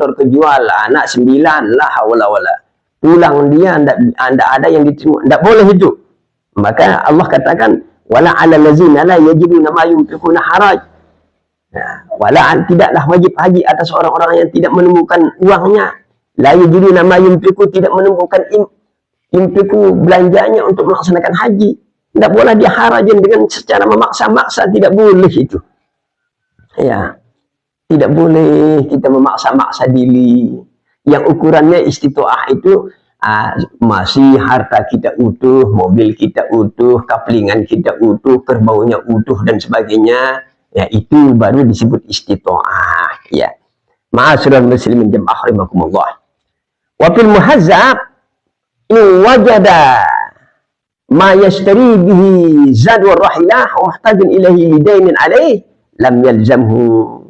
motor kejual, anak 9 lah, wala. Pulang dia anda ada yang diterima, tidak boleh itu. Maka Allah katakan, wala 'alal ladzina la yajiduna ma yunfiquna haraj. Wala tidaklah wajib haji atas orang-orang yang tidak menemukan uangnya. La yajiduna ma yunfiqu, tidak menemukan yunfiqu belanjanya untuk melaksanakan haji. Tidak boleh dia harajin dengan secara memaksa-maksa, tidak boleh itu. Ya, tidak boleh kita memaksa-maksa diri. Yang ukurannya istitoah itu masih harta kita utuh, mobil kita utuh, kaplingan kita utuh, kerbaunya utuh dan sebagainya. Ya, itu baru disebut istitoah. Ya, ma'asyiral muslimin jamaah rahimakumullah. Wa fil muhazzab in wajada ma yashtari bihi zad wa rahilah wa muhtajun ilaihi lidainin alaih lam yalzamhu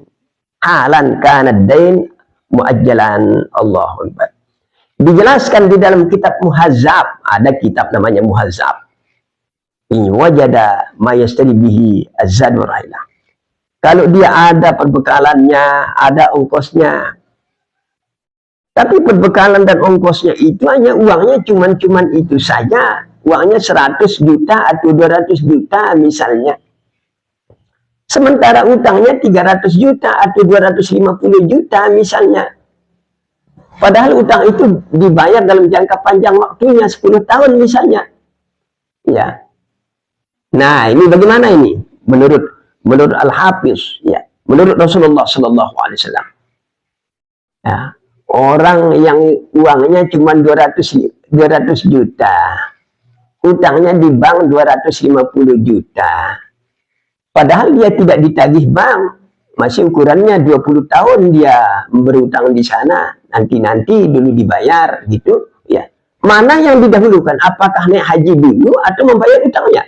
halan kana ad-dain muajjalan. Allahu akbar. Dijelaskan di dalam kitab Muhazzab, ada kitab namanya Muhazzab. Ini wajada ma yashtari bihi az-zad wa rahilah. Kalau dia ada perbekalannya, ada ongkosnya. Tapi perbekalan dan ongkosnya itu hanya uangnya cuman itu saja. Uangnya 100 juta atau 200 juta misalnya. Sementara utangnya 300 juta atau 250 juta misalnya. Padahal utang itu dibayar dalam jangka panjang waktunya 10 tahun misalnya. Ya. Nah, ini bagaimana ini? Menurut Al-Hafiz, ya, menurut Rasulullah Sallallahu Alaihi Wasallam, ya, orang yang uangnya cuma 200 juta, utangnya di bank 250 juta, padahal dia tidak ditagih bank, masih ukurannya 20 tahun dia berutang di sana, nanti dulu dibayar, gitu, ya. Mana yang didahulukan? Apakah naik haji dulu atau membayar utangnya?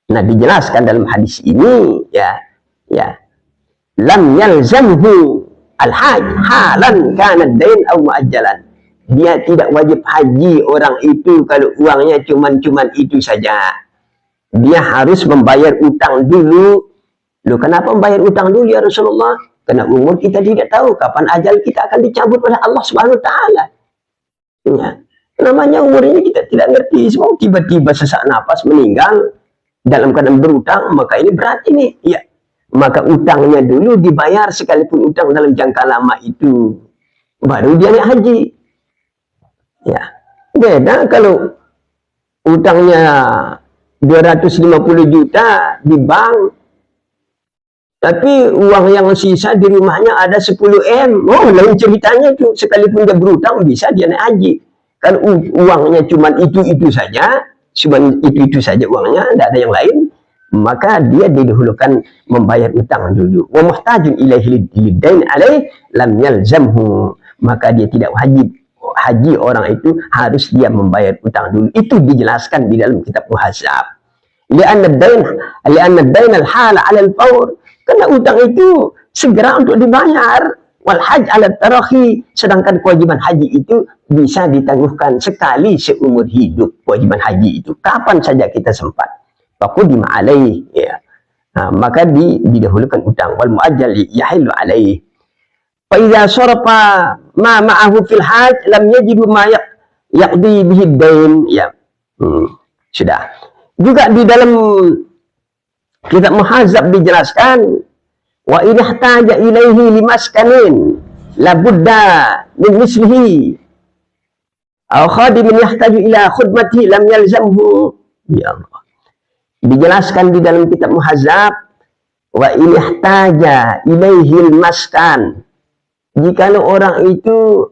Nah, dijelaskan dalam hadis ini, ya, lam yalzamhu al-hajj halan kana dain aw muajjalan. Dia tidak wajib haji orang itu kalau uangnya cuman itu saja. Dia harus membayar utang dulu. Loh, kenapa membayar utang dulu ya Rasulullah? Karena umur kita tidak tahu kapan ajal kita akan dicabut oleh Allah Subhanahu wa taala. Ya. Namanya umurnya kita tidak ngerti, semua tiba-tiba sesak napas meninggal dalam keadaan berutang, maka ini berat ini. Ya. Maka utangnya dulu dibayar, sekalipun utang dalam jangka lama itu, baru dia naik haji. Ya. Beda kalau utangnya 250 juta di bank, tapi uang yang sisa di rumahnya ada 10 M. Oh, lain ceritanya itu. Sekalipun dia berutang, bisa dia naik haji. Kalau uangnya cuma itu saja, itu saja uangnya, tidak ada yang lain, maka dia didahulukan membayar utang dulu. Wa muhtajun ilaihi lidain alaih lam yalzamhu, maka dia tidak wajib haji orang itu, harus dia membayar utang dulu. Itu dijelaskan di dalam kitab Muhazzab. Li'anna ad-dain al-hala 'ala al-fawr, karena utang itu segera untuk dibayar. Wal hajj 'ala tarahi, sedangkan kewajiban haji itu bisa ditangguhkan sekali seumur hidup. Kewajiban haji itu kapan saja kita sempat. Faqudima alaih, ya. Nah, maka didahulukan utang. Wal muajjal yahillu alaih. Fa idza sarafa ma ma'ahu fil hajj lam yajidu ma yaqdi bihi dain, ya. Sudah. Juga di dalam kitab Muhazzab dijelaskan, wa in ihtaja ilaihi limaskanin labudda min mislihi aw khadimin yahtaju ila khidmatihi lam yalzamhu. Ya Allah. Dijelaskan di dalam kitab Muhazzab, wa in ihtaja ilaihi maskan, jikalau orang itu,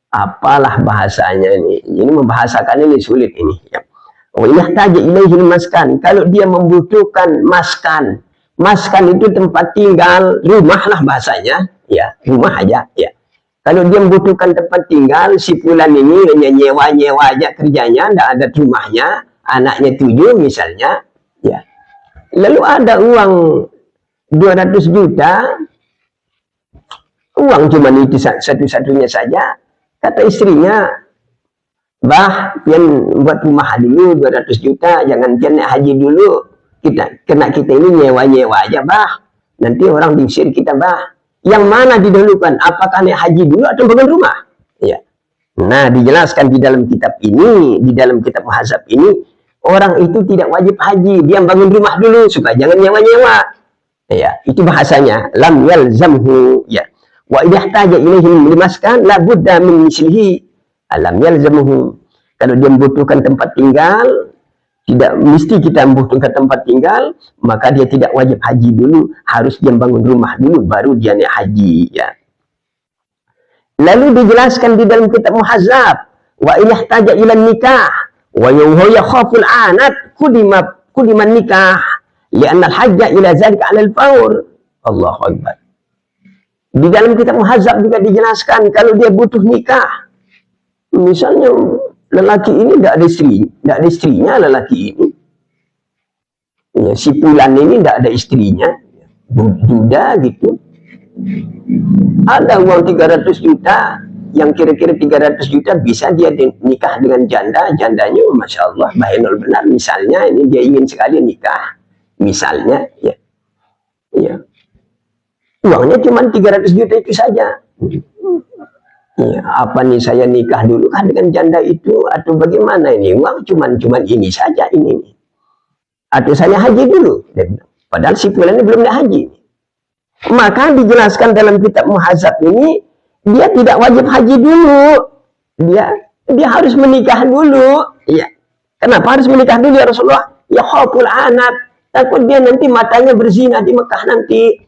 apalah bahasanya ini membahasakan ini sulit ini, ya. Wa in ihtaja ilaihi maskan, kalau dia membutuhkan maskan. Maskan itu tempat tinggal, rumah lah bahasanya, ya, rumah aja, ya. Kalau dia membutuhkan tempat tinggal, si fulan ini hanya nyewa aja kerjanya, tidak ada rumahnya, anaknya 7 misalnya, ya. Lalu ada uang 200 juta, uang cuma itu satu-satunya saja, kata istrinya, bah, pian buat rumah dulu 200 juta, jangan pian haji dulu. Kita ini nyewa aja, bah. Nanti orang diusir kita, bah. Yang mana didahulukan? Apakah naik haji dulu atau bangun rumah? Ya. Nah, dijelaskan di dalam kitab ini, di dalam kitab Muhadzab ini, orang itu tidak wajib haji, dia bangun rumah dulu supaya jangan nyewa-nyewa. Ya, itu bahasanya lam yalzamhu, ya. Wa idza ihtaja ilaihi limaskan la budda min mislihi. Lam yalzamhu. Kalau dia membutuhkan tempat tinggal, tidak mesti kita membutuhkan tempat tinggal, maka dia tidak wajib haji dulu, harus dia bangun rumah dulu baru dia naik haji, ya. Lalu dijelaskan di dalam kitab Muhadzab, wa ilahtaja ila nikah wa huwa yakhaful anat kudiman nikah li'anna al-hajja ila zalika 'ala al-fawr. Allahu akbar. Di dalam kitab Muhadzab juga dijelaskan kalau dia butuh nikah. Misalnya lelaki ini tidak ada istrinya lelaki ini. Ya, si Fulan ini tidak ada istrinya, duda gitu. Ada uang 300 juta, yang kira-kira 300 juta bisa dia nikah dengan jandanya, Masya Allah, bahenol benar. Misalnya ini dia ingin sekali nikah, misalnya, ya, ya, uangnya cuma 300 juta itu saja. Ya, apa nih saya nikah dulu kan dengan janda itu atau bagaimana ini? Uang cuman ini saja ini. Atau saya haji dulu. Padahal si Fulan ini belum naik haji. Maka dijelaskan dalam kitab Muhadzab ini, dia tidak wajib haji dulu. Dia harus menikah dulu. Ya. Kenapa harus menikah dulu ya Rasulullah? Ya khawful anat. Takut dia nanti matanya berzina di Mekah nanti.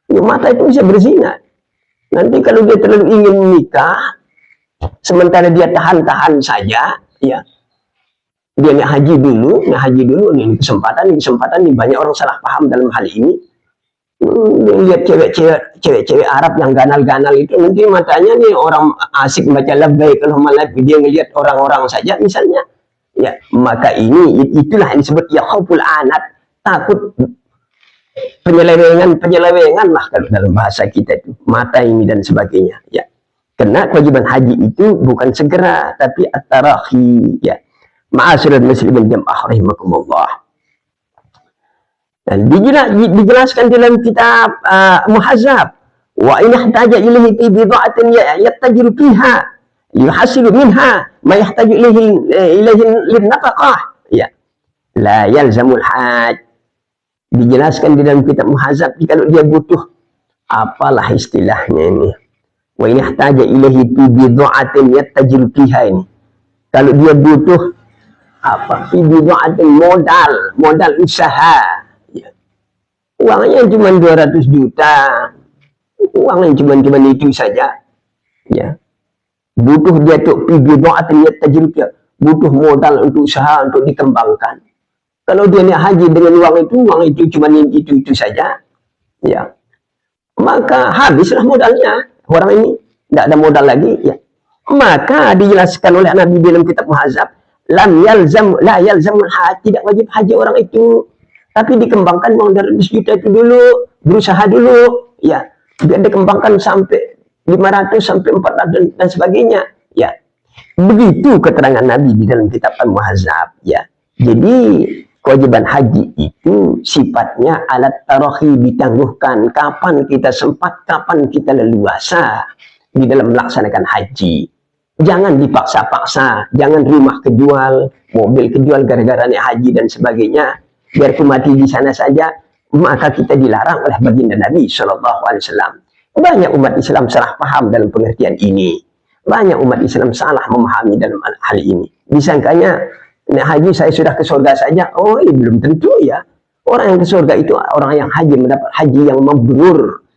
Ya, mata itu bisa berzina. Nanti kalau dia terlalu ingin menikah, sementara dia tahan-tahan saja, ya. Dia naik haji dulu, ini kesempatan ini banyak orang salah paham dalam hal ini. Lihat cewek-cewek Arab yang ganal-ganal itu, nanti matanya nih orang asik baca labbaik Allahumma labbaik, dia ngelihat orang-orang saja misalnya, ya, maka itulah yang disebut ya khawful anat, takut penyelewengan lah kalau dalam bahasa kita itu, mata ini dan sebagainya, ya. Karena kewajiban haji itu bukan segera tapi at-tarahi, ya. Ma'asyiral muslimin jam'ah rahimakumullah. Dan dijelaskan dalam kitab Muhadzab, wa in ihtaja ilaihi fi bid'atin yattajiru fiha yuhasilu minha ma yahtaju ilaihi lin-nafaqah, ya, la yalzamul hajj. Dijelaskan di dalam kitab Muhadzab, kalau dia butuh apalah istilahnya ini, wa in ihtaja ilaihi fi bid'atin yattajiru fiha, ini kalau dia butuh apa, fi bid'atin modal usaha, uangnya cuma 200 juta, uangnya cuma itu saja, ya. Butuh dia tuh butuh modal untuk usaha, untuk dikembangkan. Kalau dia naik haji dengan uang itu cuma itu saja, ya, maka habislah modalnya. Orang ini tidak ada modal lagi, ya. Maka dijelaskan oleh Nabi dalam kitab Muhadzab, la yalzamul hajj, tidak wajib haji orang itu. Tapi dikembangkan uang 200 juta itu dulu, berusaha dulu, ya, biar dikembangkan sampai 500 sampai 400 dan sebagainya, ya. Begitu keterangan Nabi di dalam kitab Al-Muhadzab, ya. Jadi kewajiban haji itu sifatnya alat tarahi, ditangguhkan kapan kita sempat, kapan kita leluasa di dalam melaksanakan haji. Jangan dipaksa-paksa, jangan rumah kejual, mobil kejual gara-gara naik haji dan sebagainya. Biar aku mati di sana saja, maka kita dilarang oleh baginda Nabi SAW. Banyak umat Islam salah paham dalam pengertian ini. Banyak umat Islam salah memahami dalam hal ini. Disangkanya, naik haji saya sudah ke surga saja. Oh, belum tentu, ya. Orang yang ke surga itu orang yang haji, mendapat haji yang mabrur.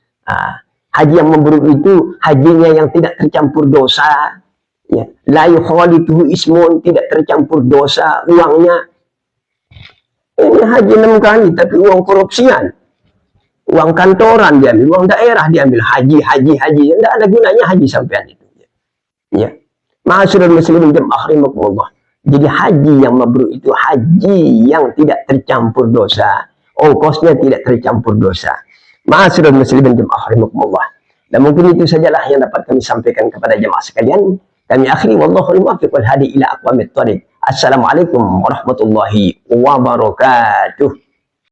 Haji yang mabrur itu hajinya yang tidak tercampur dosa. Ya. La yukhalituhu ismun, tidak tercampur dosa uangnya. Ini haji 6 kali, tapi uang korupsian, uang kantoran diambil, uang daerah diambil, haji. Tidak ada gunanya haji sampean itu. Ya, ma'asyiral muslimin jam'ah rahimakumullah. Jadi haji yang mabrur itu haji yang tidak tercampur dosa, ongkosnya tidak tercampur dosa. Ma'asyiral muslimin jam'ah rahimakumullah. Dan mungkin itu sajalah yang dapat kami sampaikan kepada jemaah sekalian. Kami akhiri, wallahu muwaffiq wal hadi ila aqwamit thoriq. Assalamualaikum warahmatullahi wabarakatuh.